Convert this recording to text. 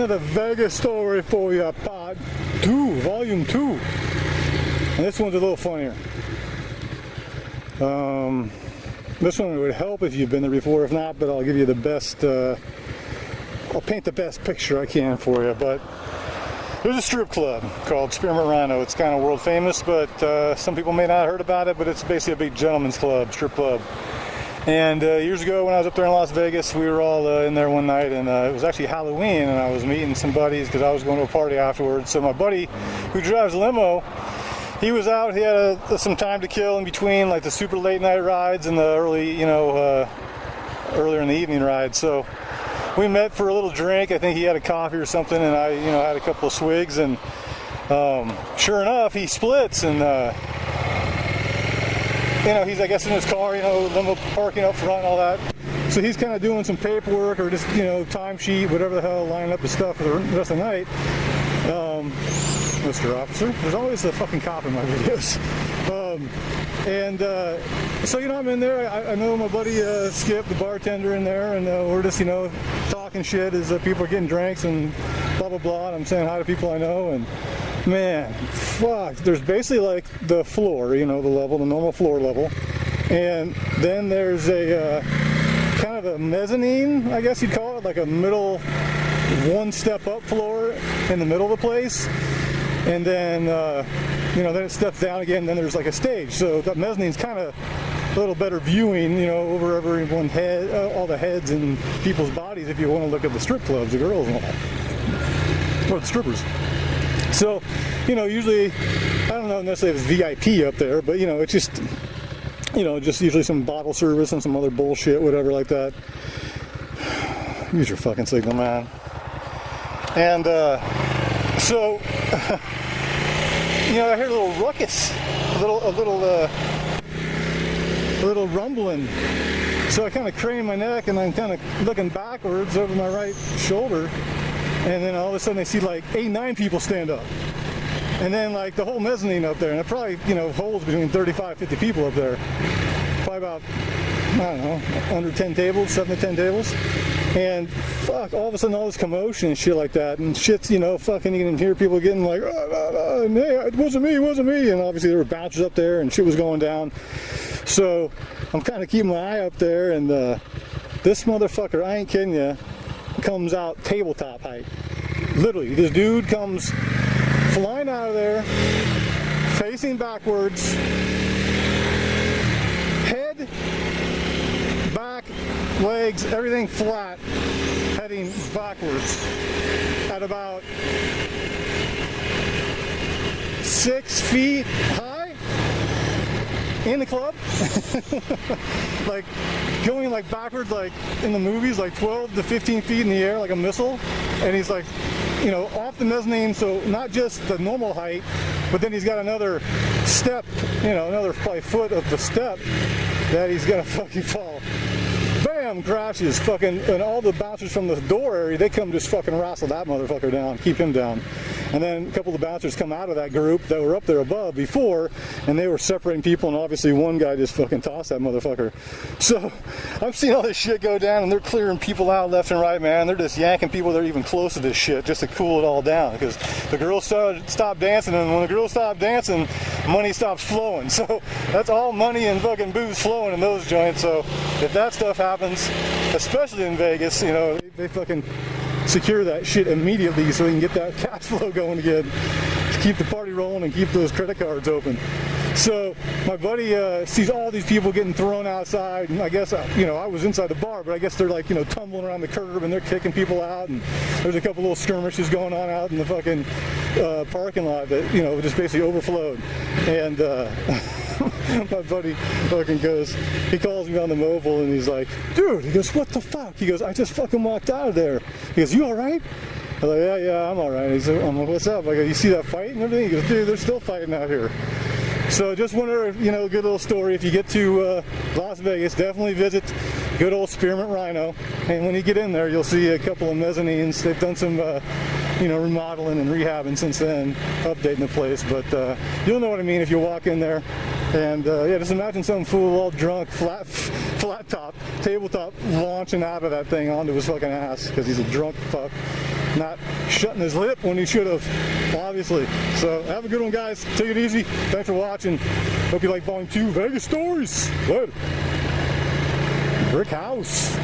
another Vegas story for you, part 2, volume 2. And this one's a little funnier. This one would help if you've been there before. If not, but I'll give you the best, I'll paint the best picture I can for you. But there's a strip club called Spearmint Rhino. It's kind of world famous, but some people may not have heard about it, but it's basically a big gentleman's club, strip club. And years ago when I was up there in Las Vegas, we were all in there one night, and it was actually Halloween, and I was meeting some buddies because I was going to a party afterwards. So my buddy who drives limo, he was out, he had some time to kill in between like the super late night rides and the early, earlier in the evening rides. So we met for a little drink. I think he had a coffee or something, and I, had a couple of swigs, and sure enough, he splits, and he's, I guess, in his car, limo parking up front and all that. So he's kind of doing some paperwork or just, timesheet, whatever the hell, lining up his stuff for the rest of the night. Mr. Officer, there's always the fucking cop in my videos. So, I'm in there. I know my buddy Skip, the bartender, in there, and we're just, talking shit as people are getting drinks and blah, blah, blah. And I'm saying hi to people I know, and man, fuck, there's basically like the floor, the level, the normal floor level, and then there's a kind of a mezzanine, I guess you'd call it, like a middle one step up floor in the middle of the place, and then then it steps down again, and then there's like a stage. So that mezzanine's kind of a little better viewing, over everyone's head, all the heads and people's bodies if you want to look at the strip clubs, the girls and all that, or the strippers. So, usually, I don't know necessarily if it's VIP up there, but, it's just, just usually some bottle service and some other bullshit, whatever like that. Use your fucking signal, man. And, so, I heard a little ruckus, a little rumbling. So I kind of crane my neck, and I'm kind of looking backwards over my right shoulder. And then all of a sudden I see like 8-9 people stand up. And then like the whole mezzanine up there, and it probably, holds between 35-50 people up there. Probably about, I don't know, under 10 tables, 7 to 10 tables. And fuck, all of a sudden all this commotion and shit like that. And shit's, fucking, you can hear people getting like, and, hey, it wasn't me. And obviously there were bouncers up there and shit was going down. So I'm kind of keeping my eye up there, and this motherfucker, I ain't kidding you, comes out tabletop height. Literally, this dude comes flying out of there, facing backwards, head, back, legs, everything flat, heading backwards at about 6 feet high in the club. Like going like backwards, like in the movies, like 12 to 15 feet in the air like a missile. And he's like, off the mezzanine, so not just the normal height, but then he's got another step, another probably foot of the step that he's gonna fucking fall. Bam, crashes, fucking, and all the bouncers from the door area, they come just fucking wrestle that motherfucker down, keep him down. And then a couple of the bouncers come out of that group that were up there above before, and they were separating people, and obviously one guy just fucking tossed that motherfucker. So I'm seeing all this shit go down, and they're clearing people out left and right, man. They're just yanking people that are even close to this shit just to cool it all down, because the girls stopped dancing, and when the girls stop dancing, money stops flowing. So that's all money and fucking booze flowing in those joints. So if that stuff happens, especially in Vegas, they fucking secure that shit immediately so we can get that cash flow going again to keep the party rolling and keep those credit cards open. So my buddy sees all these people getting thrown outside, and I guess I was inside the bar, but I guess they're like tumbling around the curb and they're kicking people out, and there's a couple little skirmishes going on out in the fucking parking lot that just basically overflowed. And my buddy fucking he calls me on the mobile, and he's like, dude, he goes, what the fuck? He goes, I just fucking walked out of there. He goes, you all right? I'm like, yeah, I'm all right. He's like, I'm like, what's up? I go, you see that fight and everything? He goes, dude, they're still fighting out here. So just wonder, good little story. If you get to Las Vegas, definitely visit good old Spearmint Rhino. And when you get in there, you'll see a couple of mezzanines. They've done some, remodeling and rehabbing since then, updating the place. But you'll know what I mean if you walk in there. And yeah, just imagine some fool all drunk, flat top, tabletop, launching out of that thing onto his fucking ass because he's a drunk fuck, not shutting his lip when he should have, obviously. So have a good one, guys. Take it easy. Thanks for watching. Hope you like Volume 2 Vegas Stories. Later. Brick House.